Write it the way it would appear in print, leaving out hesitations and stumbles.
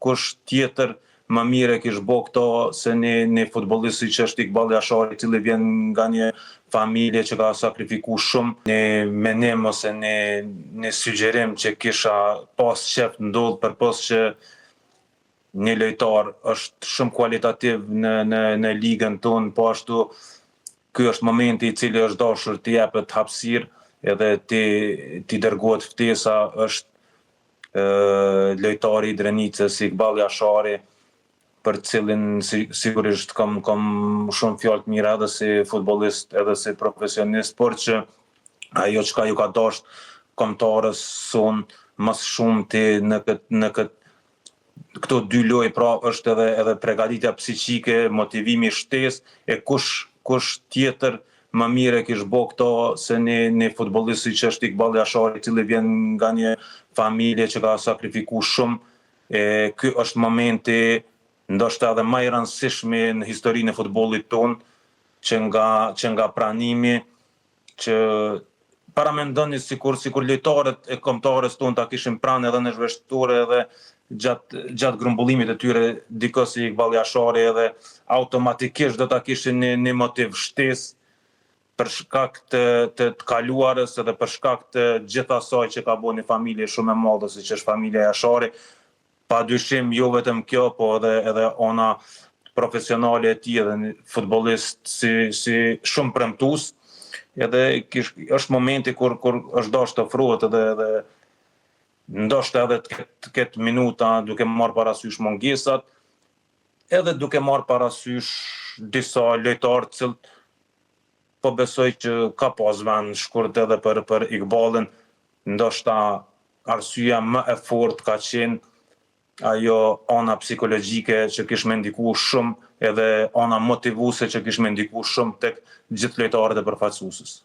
kush tjetër më mirë e kish bo këto se një futbollist që është Iqbal Jashari, i cili vjen nga një familje që ka sakrifiku shumë, një menim ose një sugjerim që kisha pas qef ndodh për pos që një lojtar është shumë kualitativ në ligën tonë, po ashtu ky është momenti i cili është dashur të jepet hapësirë edhe ti dërgohet ftesa, është lojtari i Drenicës Iqbal Jashari, për cilin sigurisht kam shumë fjalë të mira edhe si futbollist edhe si profesionist, por që ajo çka ju ka dashur kombëtarës son më shumti në këto dy lojë, pra është edhe përgatitja psiqike, motivimi, shtesë, e kush tjetër më mirë e kish bo këto se një futbollist që është Iqbal Jashari, i cili vjen nga një familje që ka sakrifiku shumë, e ky është momenti ndoshta edhe më i rëndësishmi në historinë e futbollit tonë, që nga pranimi që paramendoni sikur lojtarët e kombëtarës tonë ta kishin pranë edhe në zhveshtur edhe gjatë grumbullimit të tyre diko si Iqbal Jashari, edhe automatikisht do ta kishin një motiv shtesë për shkak të kaluarës edhe për shkak të gjithë asaj që ka bërë një familje shumë e madhe siç është familja Jashari. Padyshim jo vetëm kjo, po edhe ona profesionale e tij, edhe një futbollist si shumë premtues, edhe është momenti kur është dashur të ofrohet edhe ndoshta edhe të ketë minuta duke marrë parasysh mungesat, edhe duke marrë parasysh disa lojtarë të cilët po besoj që ka pas vend shkurt edhe për Iqbalin, ndoshta arsyeja më e fortë ka qenë ajo ana psikologjike që kish me ndiku shumë, edhe ana motivuese që kish me ndiku shumë tek gjithë lojtarët e përfaqësuesës.